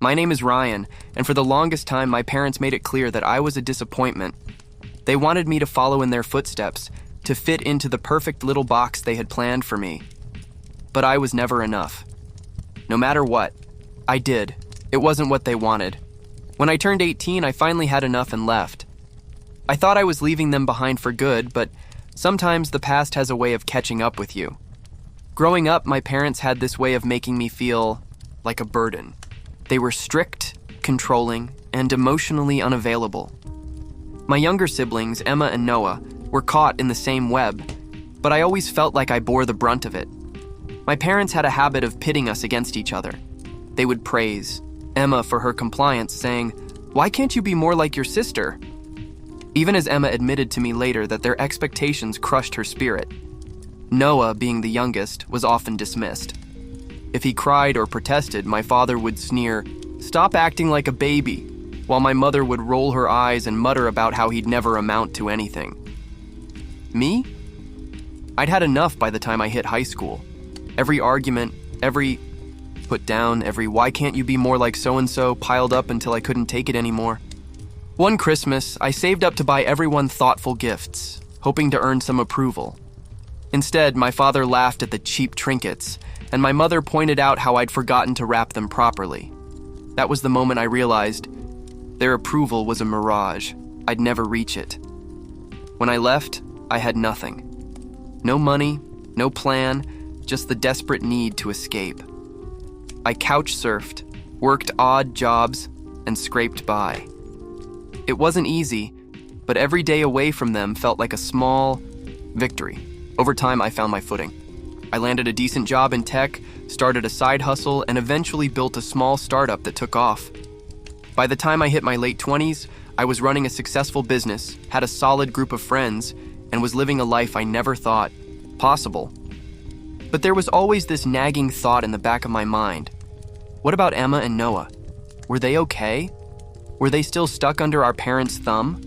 My name is Ryan, and for the longest time my parents made it clear that I was a disappointment. They wanted me to follow in their footsteps, to fit into the perfect little box they had planned for me. But I was never enough. No matter what, I did. It wasn't what they wanted. When I turned 18, I finally had enough and left. I thought I was leaving them behind for good, but sometimes the past has a way of catching up with you. Growing up, my parents had this way of making me feel like a burden. They were strict, controlling, and emotionally unavailable. My younger siblings, Emma and Noah, were caught in the same web, but I always felt like I bore the brunt of it. My parents had a habit of pitting us against each other. They would praise Emma for her compliance, saying, "Why can't you be more like your sister?" Even as Emma admitted to me later that their expectations crushed her spirit. Noah, being the youngest, was often dismissed. If he cried or protested, my father would sneer, "Stop acting like a baby," while my mother would roll her eyes and mutter about how he'd never amount to anything. Me? I'd had enough by the time I hit high school. Every argument, every put down, every "why can't you be more like so-and-so" piled up until I couldn't take it anymore. One Christmas, I saved up to buy everyone thoughtful gifts, hoping to earn some approval. Instead, my father laughed at the cheap trinkets, and my mother pointed out how I'd forgotten to wrap them properly. That was the moment I realized their approval was a mirage. I'd never reach it. When I left, I had nothing. No money, no plan, just the desperate need to escape. I couch surfed, worked odd jobs, and scraped by. It wasn't easy, but every day away from them felt like a small victory. Over time, I found my footing. I landed a decent job in tech, started a side hustle, and eventually built a small startup that took off. By the time I hit my late 20s, I was running a successful business, had a solid group of friends, and was living a life I never thought possible. But there was always this nagging thought in the back of my mind. What about Emma and Noah? Were they okay? Were they still stuck under our parents' thumb?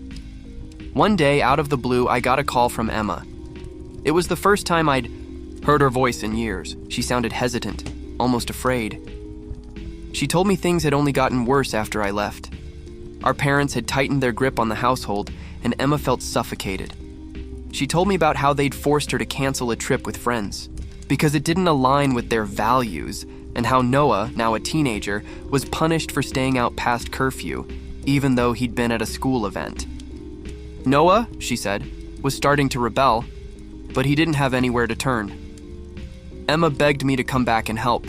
One day, out of the blue, I got a call from Emma. It was the first time I'd heard her voice in years. She sounded hesitant, almost afraid. She told me things had only gotten worse after I left. Our parents had tightened their grip on the household, and Emma felt suffocated. She told me about how they'd forced her to cancel a trip with friends because it didn't align with their values, and how Noah, now a teenager, was punished for staying out past curfew, even though he'd been at a school event. Noah, she said, was starting to rebel, but he didn't have anywhere to turn. Emma begged me to come back and help.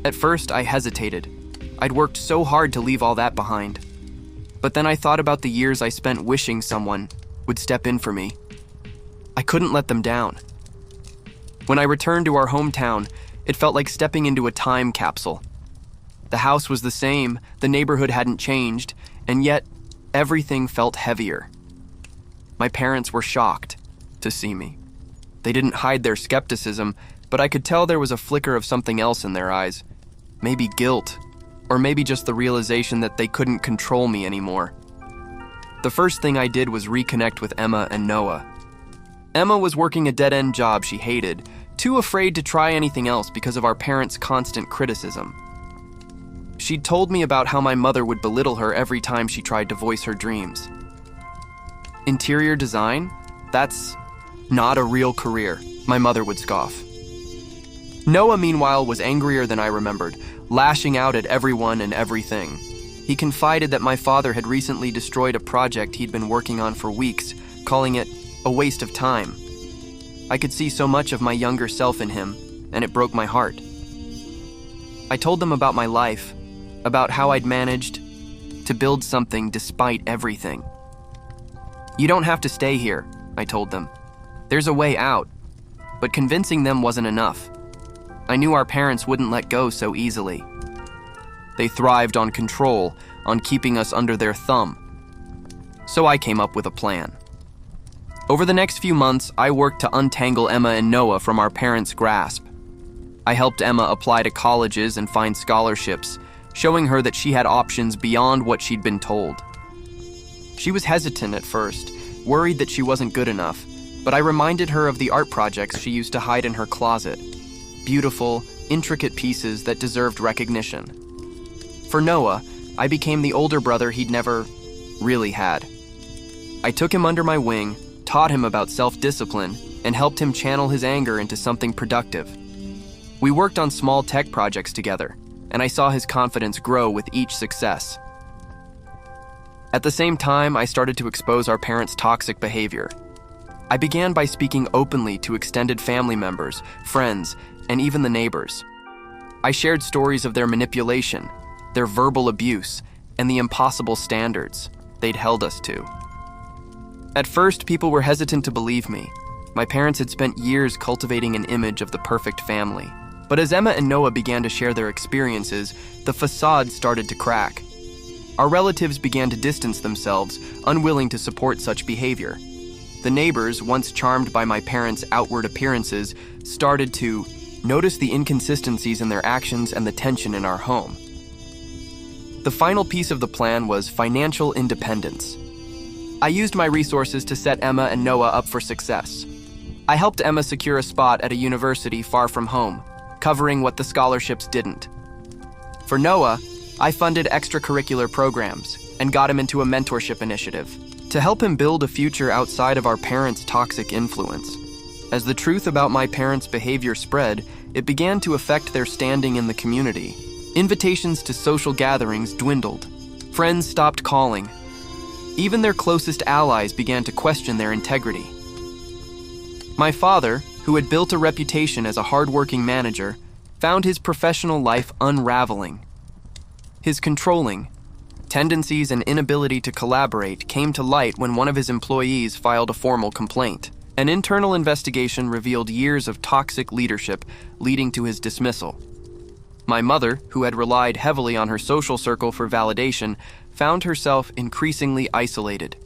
At first, I hesitated. I'd worked so hard to leave all that behind. But then I thought about the years I spent wishing someone would step in for me. I couldn't let them down. When I returned to our hometown, it felt like stepping into a time capsule. The house was the same, the neighborhood hadn't changed, and yet everything felt heavier. My parents were shocked to see me. They didn't hide their skepticism, but I could tell there was a flicker of something else in their eyes. Maybe guilt, or maybe just the realization that they couldn't control me anymore. The first thing I did was reconnect with Emma and Noah. Emma was working a dead-end job she hated, too afraid to try anything else because of our parents' constant criticism. She'd told me about how my mother would belittle her every time she tried to voice her dreams. Interior design? That's not a real career, my mother would scoff. Noah, meanwhile, was angrier than I remembered, lashing out at everyone and everything. He confided that my father had recently destroyed a project he'd been working on for weeks, calling it a waste of time. I could see so much of my younger self in him, and it broke my heart. I told them about my life, about how I'd managed to build something despite everything. "You don't have to stay here," I told them. "There's a way out." But convincing them wasn't enough. I knew our parents wouldn't let go so easily. They thrived on control, on keeping us under their thumb. So I came up with a plan. Over the next few months, I worked to untangle Emma and Noah from our parents' grasp. I helped Emma apply to colleges and find scholarships, showing her that she had options beyond what she'd been told. She was hesitant at first, worried that she wasn't good enough, but I reminded her of the art projects she used to hide in her closet. Beautiful, intricate pieces that deserved recognition. For Noah, I became the older brother he'd never really had. I took him under my wing, taught him about self-discipline, and helped him channel his anger into something productive. We worked on small tech projects together, and I saw his confidence grow with each success. At the same time, I started to expose our parents' toxic behavior. I began by speaking openly to extended family members, friends, and even the neighbors. I shared stories of their manipulation, their verbal abuse, and the impossible standards they'd held us to. At first, people were hesitant to believe me. My parents had spent years cultivating an image of the perfect family. But as Emma and Noah began to share their experiences, the facade started to crack. Our relatives began to distance themselves, unwilling to support such behavior. The neighbors, once charmed by my parents' outward appearances, started to notice the inconsistencies in their actions and the tension in our home. The final piece of the plan was financial independence. I used my resources to set Emma and Noah up for success. I helped Emma secure a spot at a university far from home, covering what the scholarships didn't. For Noah, I funded extracurricular programs and got him into a mentorship initiative to help him build a future outside of our parents' toxic influence. As the truth about my parents' behavior spread, it began to affect their standing in the community. Invitations to social gatherings dwindled. Friends stopped calling. Even their closest allies began to question their integrity. My father, who had built a reputation as a hardworking manager, found his professional life unraveling. His controlling tendencies and inability to collaborate came to light when one of his employees filed a formal complaint. An internal investigation revealed years of toxic leadership leading to his dismissal. My mother, who had relied heavily on her social circle for validation, found herself increasingly isolated.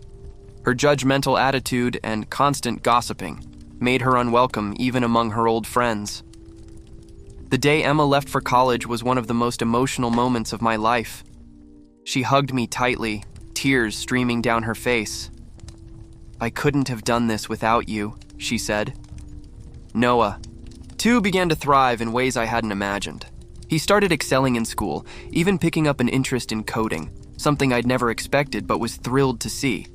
Her judgmental attitude and constant gossiping made her unwelcome even among her old friends. The day Emma left for college was one of the most emotional moments of my life. She hugged me tightly, tears streaming down her face. "I couldn't have done this without you," she said. Noah, too, began to thrive in ways I hadn't imagined. He started excelling in school, even picking up an interest in coding, something I'd never expected but was thrilled to see.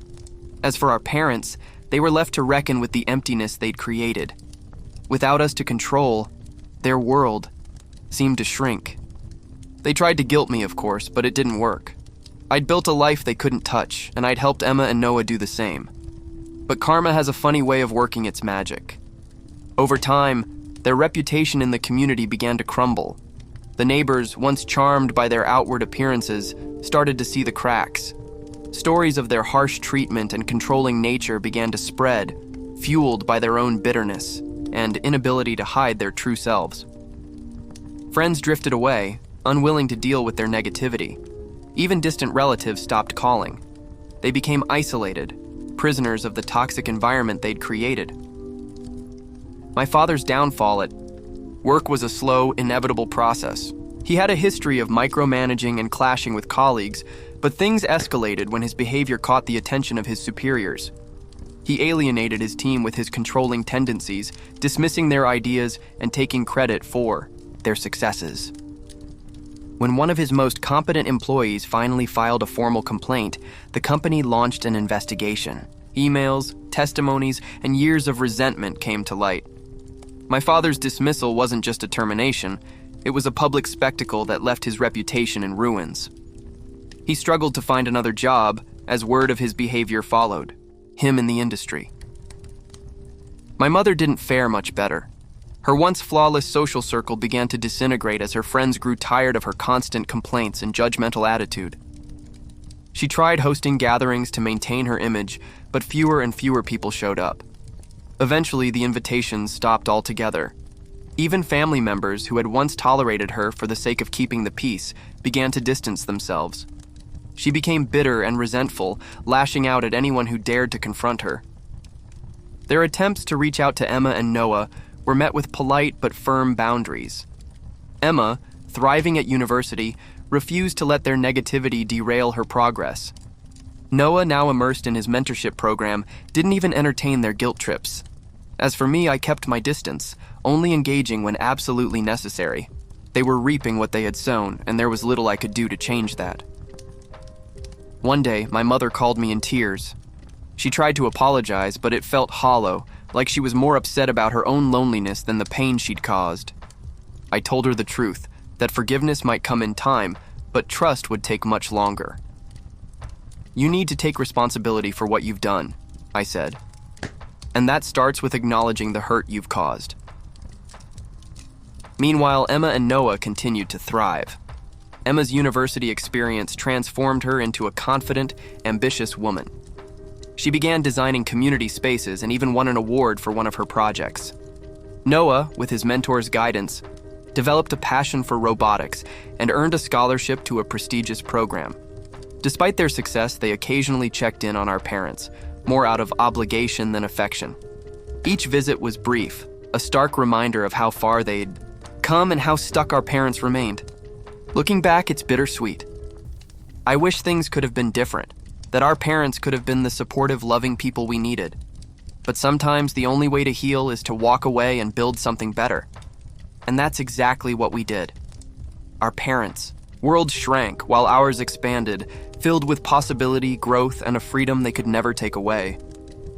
As for our parents, they were left to reckon with the emptiness they'd created. Without us to control, their world seemed to shrink. They tried to guilt me, of course, but it didn't work. I'd built a life they couldn't touch, and I'd helped Emma and Noah do the same. But karma has a funny way of working its magic. Over time, their reputation in the community began to crumble. The neighbors, once charmed by their outward appearances, started to see the cracks. Stories of their harsh treatment and controlling nature began to spread, fueled by their own bitterness and inability to hide their true selves. Friends drifted away, unwilling to deal with their negativity. Even distant relatives stopped calling. They became isolated, prisoners of the toxic environment they'd created. My father's downfall at work was a slow, inevitable process. He had a history of micromanaging and clashing with colleagues, but things escalated when his behavior caught the attention of his superiors. He alienated his team with his controlling tendencies, dismissing their ideas and taking credit for their successes. When one of his most competent employees finally filed a formal complaint, the company launched an investigation. Emails, testimonies, and years of resentment came to light. My father's dismissal wasn't just a termination, it was a public spectacle that left his reputation in ruins. He struggled to find another job as word of his behavior followed, him in the industry. My mother didn't fare much better. Her once flawless social circle began to disintegrate as her friends grew tired of her constant complaints and judgmental attitude. She tried hosting gatherings to maintain her image, but fewer and fewer people showed up. Eventually, the invitations stopped altogether. Even family members who had once tolerated her for the sake of keeping the peace began to distance themselves. She became bitter and resentful, lashing out at anyone who dared to confront her. Their attempts to reach out to Emma and Noah were met with polite but firm boundaries. Emma, thriving at university, refused to let their negativity derail her progress. Noah, now immersed in his mentorship program, didn't even entertain their guilt trips. As for me, I kept my distance, only engaging when absolutely necessary. They were reaping what they had sown, and there was little I could do to change that. One day, my mother called me in tears. She tried to apologize, but it felt hollow, like she was more upset about her own loneliness than the pain she'd caused. I told her the truth, that forgiveness might come in time, but trust would take much longer. You need to take responsibility for what you've done, I said. And that starts with acknowledging the hurt you've caused. Meanwhile, Emma and Noah continued to thrive. Emma's university experience transformed her into a confident, ambitious woman. She began designing community spaces and even won an award for one of her projects. Noah, with his mentor's guidance, developed a passion for robotics and earned a scholarship to a prestigious program. Despite their success, they occasionally checked in on our parents, more out of obligation than affection. Each visit was brief, a stark reminder of how far they'd come and how stuck our parents remained. Looking back, it's bittersweet. I wish things could have been different, that our parents could have been the supportive, loving people we needed. But sometimes the only way to heal is to walk away and build something better. And that's exactly what we did. Our parents' worlds shrank while ours expanded, filled with possibility, growth, and a freedom they could never take away.